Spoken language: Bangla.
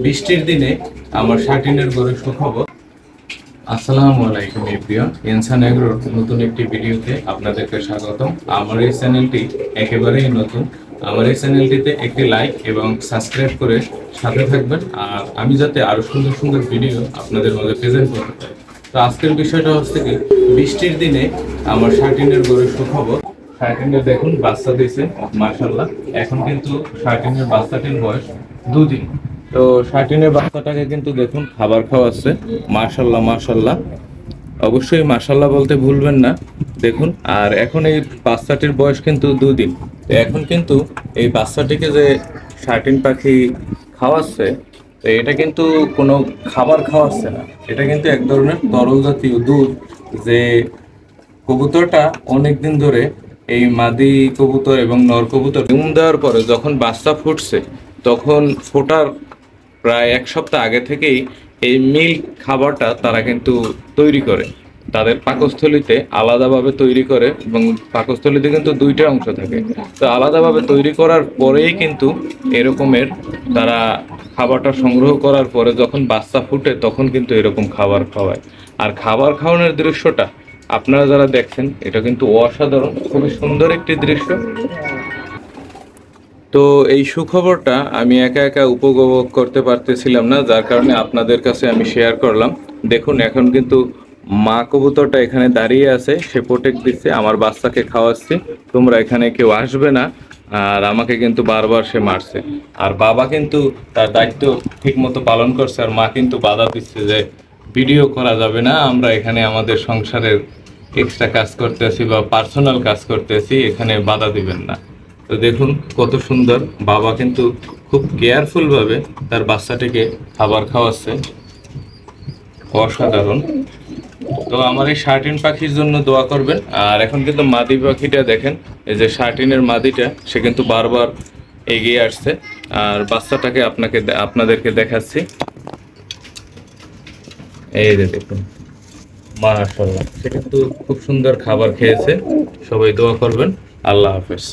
বৃষ্টির দিনে আমার শার্টিনের গরু সুখবর। আসসালামু আলাইকুম এভরিওয়ান, ইনসান এগ্রোর নতুন একটি ভিডিওতে আপনাদেরকে স্বাগতম। আমার এই চ্যানেলটি একেবারেই নতুন। আমার এই চ্যানেলটিতে একটি লাইক এবং সাবস্ক্রাইব করে সাথে থাকবেন, আর আমি যাতে আরো সুন্দর সুন্দর ভিডিও আপনাদের মাঝে প্রেজেন্ট করতে পারি। তো আজকের বিষয়টা হচ্ছে কি, বৃষ্টির দিনে আমার শার্টিনের গরুর সুখবর। শার্টিনের দেখুন বাচ্চা দিয়েছে মাশাআল্লাহ। এখন কিন্তু শার্টিনের বাচ্চাটির বয়স 2 দিন। তো শার্টিনের বাচ্চাটাকে কিন্তু দেখুন খাবার খাওয়াচ্ছে। মাশাআল্লাহ মাশাআল্লাহ, অবশ্যই মাশাআল্লাহ বলতে ভুলবেন না। দেখুন, আর এখন এই বাচ্চাটির বয়স কিন্তু 2 দিন। তো এখন কিন্তু এই বাচ্চাটিকে যে শার্টিন পাখি খাওয়াচ্ছে, তো এটা কিন্তু কোনো খাবার খাওয়াচ্ছে না, এটা কিন্তু এক ধরনের তরল জাতীয় দুধ, যে কবুতরটা অনেকদিন ধরে এই মাদি কবুতর এবং নর কবুতর ডিম দেওয়ার পরে যখন বাচ্চা ফুটছে, তখন ফোটার প্রায় 1 সপ্তাহ আগে থেকেই এই মিল্ক খাবারটা তারা কিন্তু তৈরি করে, তাদের পাকস্থলীতে আলাদাভাবে তৈরি করে। এবং পাকস্থলীতে কিন্তু 2টা অংশ থাকে, তো আলাদাভাবে তৈরি করার পরেই কিন্তু এরকমের তারা খাবারটা সংগ্রহ করার পরে যখন বাচ্চা ফুটে তখন কিন্তু এরকম খাবার খাওয়ায়। আর খাবার খাওয়ানোর দৃশ্যটা আপনারা যারা দেখছেন, এটা কিন্তু অসাধারণ, খুবই সুন্দর একটি দৃশ্য। তো এই সুখবরটা আমি একা একা উপভোগ করতে পারতেছিলাম না, যার কারণে আপনাদের কাছে আমি শেয়ার করলাম। দেখুন, এখন কিন্তু মা কবুতরটা এখানে দাঁড়িয়ে আছে, সে প্রোটেক্ট দিচ্ছে, আমার বাচ্চাকে খাওয়াচ্ছে, তোমরা এখানে কেউ আসবে না। আর আমাকে কিন্তু বারবার সে মারছে। আর বাবা কিন্তু তার দায়িত্ব ঠিক মতো পালন করছে, আর মা কিন্তু বাধা দিচ্ছে যে ভিডিও করা যাবে না, আমরা এখানে আমাদের সংসারের এক্সট্রা কাজ করতেছি বা পার্সোনাল কাজ করতেছি, এখানে বাধা দিবেন না। তো দেখুন কত সুন্দর, বাবা কিন্তু খুব কেয়ারফুল ভাবে তার বাচ্চাটিকে খাবার খাওয়াচ্ছে, অসাধারণ। তো আমার এই শার্টিন পাখির জন্য দোয়া করবেন। আর এখন কিন্তু মাদি পাখিটা দেখেন, এই যে শার্টিনের মাদিটা, সে কিন্তু বারবার এগিয়ে আসছে। আর বাচ্চাটাকে আপনাদেরকে দেখাচ্ছি, এই যে দেখুন মাশাআল্লাহ, সে কিন্তু খুব সুন্দর খাবার খেয়েছে। সবাই দোয়া করবেন। আল্লাহ হাফেজ।